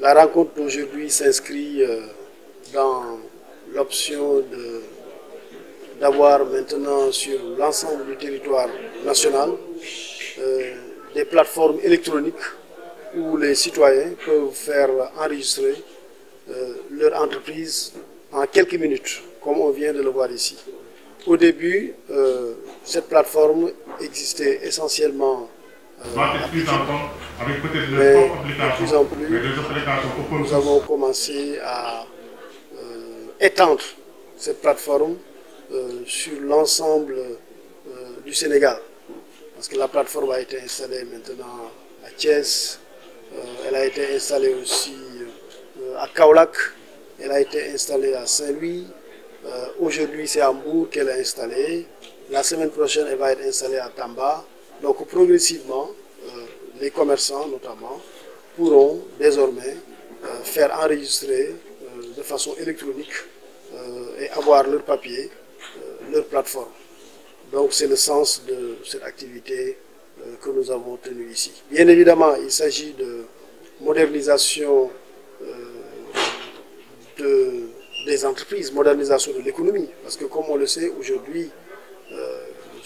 La rencontre d'aujourd'hui s'inscrit dans l'option d'avoir maintenant sur l'ensemble du territoire national des plateformes électroniques où les citoyens peuvent faire enregistrer leur entreprise en quelques minutes, comme on vient de le voir ici. Au début, cette plateforme existait essentiellement mais de plus en plus, nous avons commencé à étendre cette plateforme sur l'ensemble du Sénégal. Parce que la plateforme a été installée maintenant à Thiès, elle a été installée aussi à Kaolack, elle a été installée à Saint-Louis. Aujourd'hui, c'est à Mbour qu'elle est installée. La semaine prochaine, elle va être installée à Tamba. Donc, progressivement, les commerçants, notamment, pourront désormais faire enregistrer de façon électronique et avoir leur papier, leur plateforme. Donc, c'est le sens de cette activité que nous avons tenue ici. Bien évidemment, il s'agit de modernisation des entreprises, modernisation de l'économie. Parce que comme on le sait, aujourd'hui,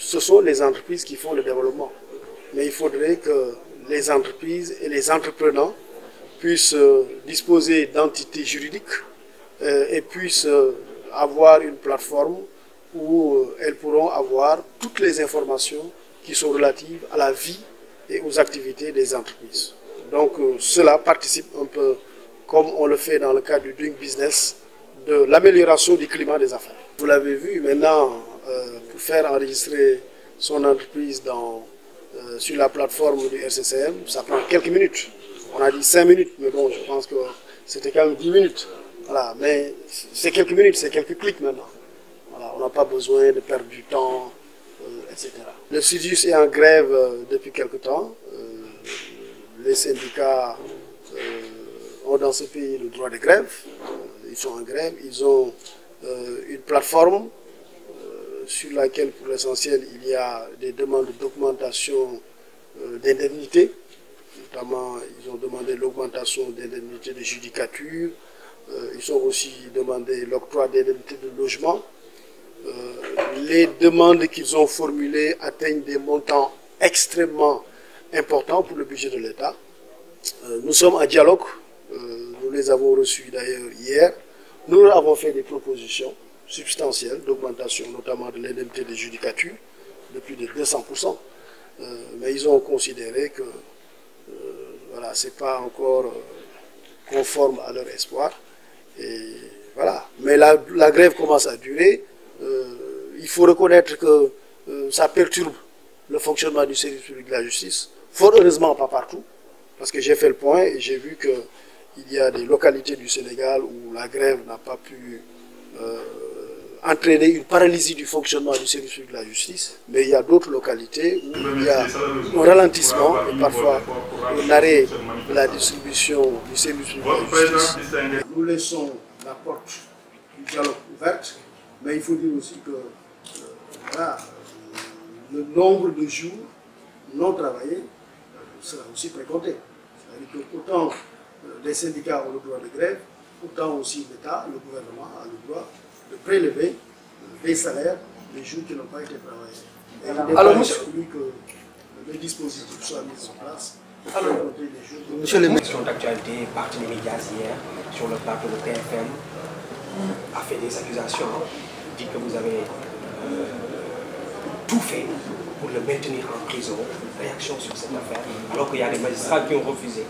ce sont les entreprises qui font le développement. Mais il faudrait que les entreprises et les entrepreneurs puissent disposer d'entités juridiques et puissent avoir une plateforme où elles pourront avoir toutes les informations qui sont relatives à la vie et aux activités des entreprises. Donc cela participe un peu, comme on le fait dans le cadre du Doing Business, de l'amélioration du climat des affaires. Vous l'avez vu, maintenant, pour faire enregistrer son entreprise sur la plateforme du RCCM, ça prend quelques minutes. On a dit 5 minutes, mais bon, je pense que c'était quand même 10 minutes. Voilà, mais c'est quelques minutes, c'est quelques clics maintenant. Voilà, on n'a pas besoin de perdre du temps, etc. Le SYTJUST est en grève depuis quelque temps. Les syndicats ont dans ce pays le droit de grève. Ils sont en grève. Ils ont une plateforme sur laquelle, pour l'essentiel, il y a des demandes d'augmentation d'indemnités. Notamment, ils ont demandé l'augmentation d'indemnités de judicature. Ils ont aussi demandé l'octroi d'indemnités de logement. Les demandes qu'ils ont formulées atteignent des montants extrêmement importants pour le budget de l'État. Nous sommes en dialogue. Nous les avons reçus d'ailleurs hier. Nous leur avons fait des propositions substantielles d'augmentation, notamment de l'indemnité de judicature, de plus de 200%. Mais ils ont considéré que voilà, ce n'est pas encore conforme à leur espoir. Et voilà. Mais la grève commence à durer. Il faut reconnaître que ça perturbe le fonctionnement du service public de la justice. Fort heureusement, pas partout. Parce que j'ai fait le point et j'ai vu qu'il y a des localités du Sénégal où la grève n'a pas pu entraîner une paralysie du fonctionnement du service public de la justice. Mais il y a d'autres localités où il y a un ralentissement et parfois un arrêt de la distribution du service public de la justice. Nous laissons la porte du dialogue ouverte, mais il faut dire aussi que voilà, le nombre de jours non travaillés sera aussi précompté. C'est-à-dire que autant les syndicats ont le droit de grève, autant aussi l'État, le gouvernement a le droit de prélever des salaires des jours qui n'ont pas été travaillés. Et il n'est pas exclu que les dispositifs soient mis en place. Alors, monsieur le ministre d'actualité, Barthélémy Dias hier, sur le plateau de TFM, a fait des accusations, dit que vous avez tout fait pour le maintenir en prison. Réaction sur cette affaire, alors qu'il y a des magistrats qui ont refusé.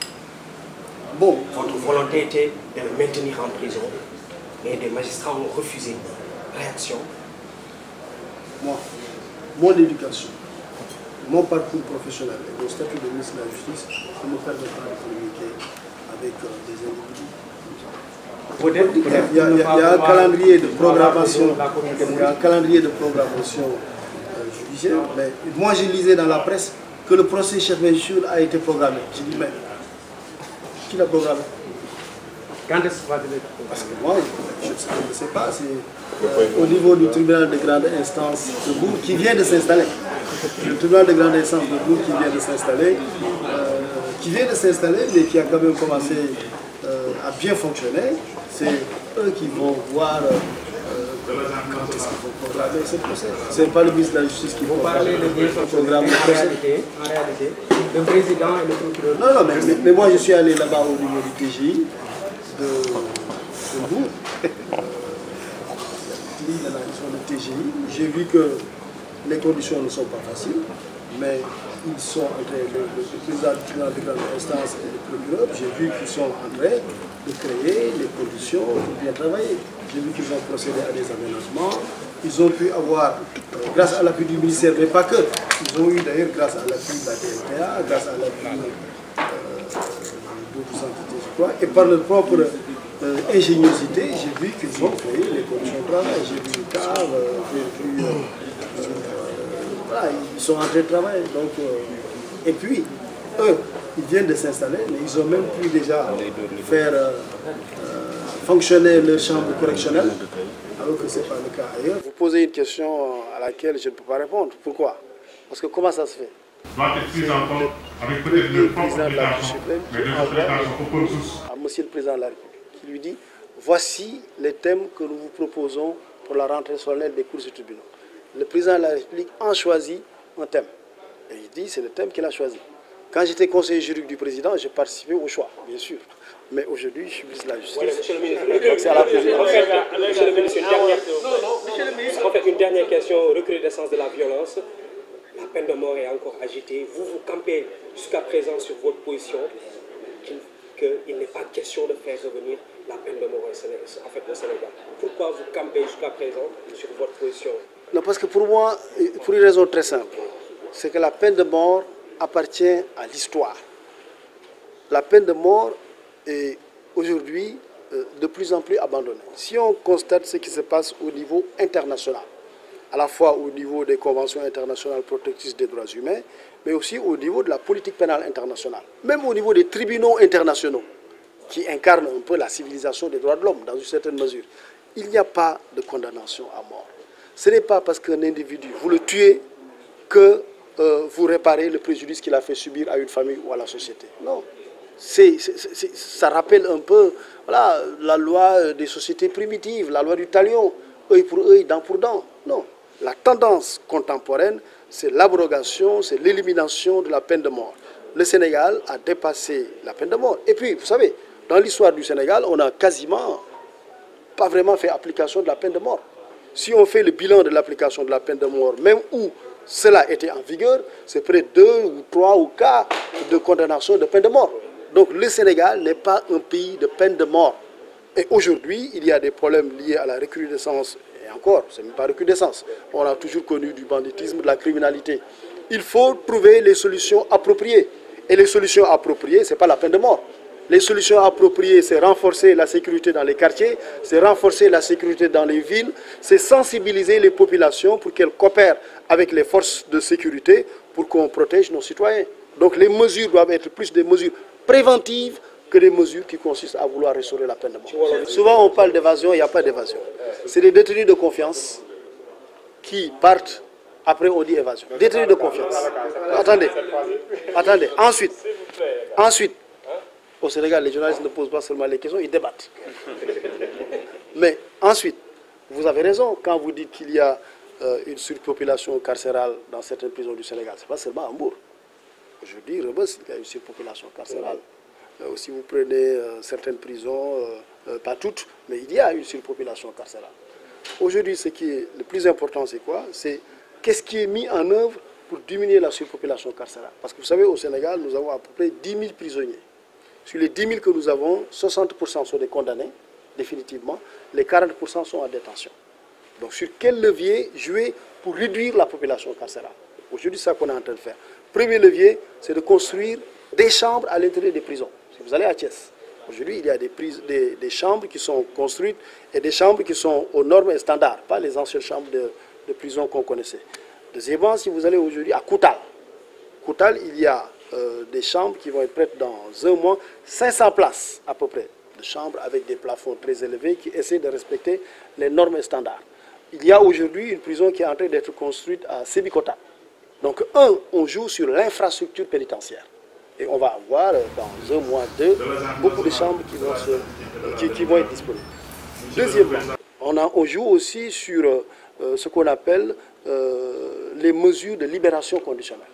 Bon, votre volonté était de le maintenir en prison, mais des magistrats ont refusé. Réaction? Moi, mon éducation, mon parcours professionnel et mon statut de ministre de la Justice ne me permettent pas de communiquer avec des individus. Il y a un calendrier de programmation, judiciaire, mais moi je lisais dans la presse que le procès chef Benchour a été programmé. J'ai dit, mais qui l'a programmé? Quand est-ce que va être? Parce que moi, je ne sais pas, c'est au niveau du tribunal de grande instance de Bourg qui vient de s'installer. Le tribunal de grande instance de Bourg qui vient de s'installer, mais qui a quand même commencé a bien fonctionné, c'est eux qui vont voir quand est-ce qu'ils vont programmer ce procès. Ce n'est pas le ministre de la Justice qui va parler de bien programmer le procès. En réalité, le président et le procureur. Non, mais moi je suis allé là-bas au niveau du TGI de Bourg. Le TGI. J'ai vu que les conditions ne sont pas faciles, mais ils sont en train, le président du tribunal de grande instance et le procureur, j'ai vu qu'ils sont en train de créer les conditions pour bien travailler. J'ai vu qu'ils ont procédé à des aménagements. Ils ont pu avoir, grâce à l'appui du ministère, mais pas que, ils ont eu d'ailleurs grâce à l'appui de la DLTA, grâce à l'appui d'autres entités, je crois, et par leur propre ingéniosité, j'ai vu qu'ils ont créé les conditions de travail. J'ai vu le cadre, j'ai vu... voilà, ils sont en train de travailler. Donc, et puis, eux, ils viennent de s'installer, mais ils ont même pu déjà faire fonctionner leur chambre correctionnelle, alors que ce n'est pas le cas ailleurs. Vous posez une question à laquelle je ne peux pas répondre. Pourquoi? Parce que comment ça se fait? Doit être prise en compte avec peut-être le propre application, mais deux applications pour tous. À Monsieur le Président de la République, qui lui dit, voici les thèmes que nous vous proposons pour la rentrée solennelle des cours et tribunaux. Le Président de la République en choisit un thème. Et il dit, c'est le thème qu'il a choisi. Quand j'étais conseiller juridique du Président, j'ai participé au choix, bien sûr. Mais aujourd'hui, je suis ministre de la Justice. Voilà, monsieur le ministre. Donc c'est à la présidence. Monsieur le ministre, en fait, une dernière question, recrudescence de la violence. La peine de mort est encore agitée. Vous campez jusqu'à présent sur votre position qu'il n'est pas question de faire revenir la peine de mort au Sénégal. Pourquoi vous campez jusqu'à présent sur votre position? Non, parce que pour moi, pour une raison très simple, c'est que la peine de mort appartient à l'histoire. La peine de mort est aujourd'hui de plus en plus abandonnée. Si on constate ce qui se passe au niveau international, à la fois au niveau des conventions internationales protectrices des droits humains, mais aussi au niveau de la politique pénale internationale, même au niveau des tribunaux internationaux, qui incarnent un peu la civilisation des droits de l'homme dans une certaine mesure, il n'y a pas de condamnation à mort. Ce n'est pas parce qu'un individu, vous le tuez, que vous réparez le préjudice qu'il a fait subir à une famille ou à la société. Non. Ça rappelle un peu voilà, la loi des sociétés primitives, la loi du talion, œil pour œil, dent pour dent. Non. La tendance contemporaine, c'est l'abrogation, c'est l'élimination de la peine de mort. Le Sénégal a dépassé la peine de mort. Et puis, vous savez, dans l'histoire du Sénégal, on n'a quasiment pas vraiment fait application de la peine de mort. Si on fait le bilan de l'application de la peine de mort, même où cela était en vigueur, c'est près de 2 ou 3 ou 4 cas de condamnation de peine de mort. Donc le Sénégal n'est pas un pays de peine de mort. Et aujourd'hui, il y a des problèmes liés à la recrudescence. Et encore, ce n'est même pas recrudescence. On a toujours connu du banditisme, de la criminalité. Il faut trouver les solutions appropriées. Et les solutions appropriées, ce n'est pas la peine de mort. Les solutions appropriées, c'est renforcer la sécurité dans les quartiers, c'est renforcer la sécurité dans les villes, c'est sensibiliser les populations pour qu'elles coopèrent avec les forces de sécurité pour qu'on protège nos citoyens. Donc les mesures doivent être plus des mesures préventives que des mesures qui consistent à vouloir restaurer la peine de mort. Souvent on parle d'évasion, il n'y a pas d'évasion. C'est des détenus de confiance qui partent, après on dit évasion. Détenus de confiance. Attendez. Ensuite, au Sénégal, les journalistes ne posent pas seulement les questions, ils débattent. Mais ensuite, vous avez raison quand vous dites qu'il y a une surpopulation carcérale dans certaines prisons du Sénégal. Ce n'est pas seulement à Hambourg. Aujourd'hui, Rebeuss, il y a une surpopulation carcérale. Si vous prenez certaines prisons, pas toutes, mais il y a une surpopulation carcérale. Aujourd'hui, ce qui est le plus important, c'est quoi? C'est qu'est-ce qui est mis en œuvre pour diminuer la surpopulation carcérale. Parce que vous savez, au Sénégal, nous avons à peu près 10 000 prisonniers. Sur les 10 000 que nous avons, 60% sont des condamnés, définitivement. Les 40% sont en détention. Donc sur quel levier jouer pour réduire la population carcérale? Aujourd'hui, c'est ça qu'on est en train de faire. Premier levier, c'est de construire des chambres à l'intérieur des prisons. Si vous allez à Thiès, aujourd'hui, il y a des chambres qui sont construites et des chambres qui sont aux normes et standards, pas les anciennes chambres de prison qu'on connaissait. Deuxièmement, si vous allez aujourd'hui à Koutal, il y a des chambres qui vont être prêtes dans un mois, 500 places à peu près, de chambres avec des plafonds très élevés qui essaient de respecter les normes et standards. Il y a aujourd'hui une prison qui est en train d'être construite à Sébikotane. Donc, on joue sur l'infrastructure pénitentiaire. Et on va avoir dans un mois, deux, beaucoup de chambres qui vont être disponibles. Deuxièmement, on joue aussi sur ce qu'on appelle les mesures de libération conditionnelle.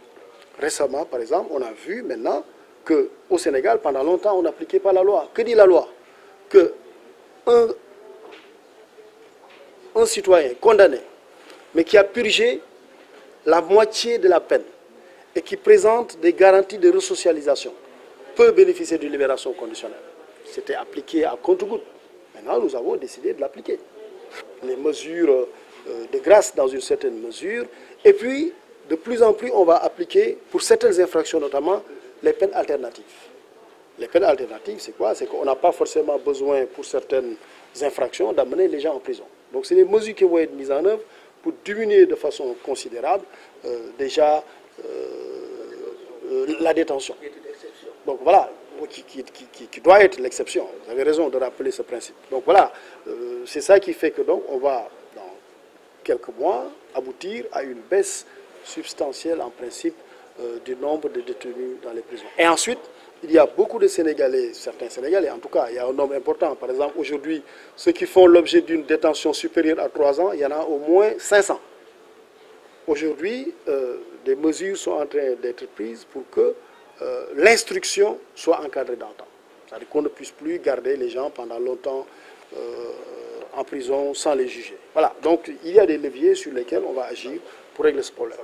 Récemment, par exemple, on a vu maintenant qu'au Sénégal, pendant longtemps, on n'appliquait pas la loi. Que dit la loi? Que un citoyen condamné, mais qui a purgé la moitié de la peine et qui présente des garanties de resocialisation peut bénéficier d'une libération conditionnelle. C'était appliqué à compte-gouttes. Maintenant, nous avons décidé de l'appliquer. Les mesures de grâce dans une certaine mesure. Et puis, de plus en plus, on va appliquer, pour certaines infractions notamment, les peines alternatives. Les peines alternatives, c'est quoi? C'est qu'on n'a pas forcément besoin, pour certaines infractions, d'amener les gens en prison. Donc, c'est des mesures qui vont être mises en œuvre pour diminuer de façon considérable déjà la détention. Donc voilà, qui doit être l'exception. Vous avez raison de rappeler ce principe. Donc voilà, c'est ça qui fait que donc on va, dans quelques mois, aboutir à une baisse substantielle en principe du nombre de détenus dans les prisons. Et ensuite, il y a beaucoup de Sénégalais, certains Sénégalais en tout cas, il y a un nombre important. Par exemple, aujourd'hui, ceux qui font l'objet d'une détention supérieure à 3 ans, il y en a au moins 500. Aujourd'hui, des mesures sont en train d'être prises pour que l'instruction soit encadrée dans le temps. C'est-à-dire qu'on ne puisse plus garder les gens pendant longtemps en prison sans les juger. Voilà, donc il y a des leviers sur lesquels on va agir pour régler ce problème.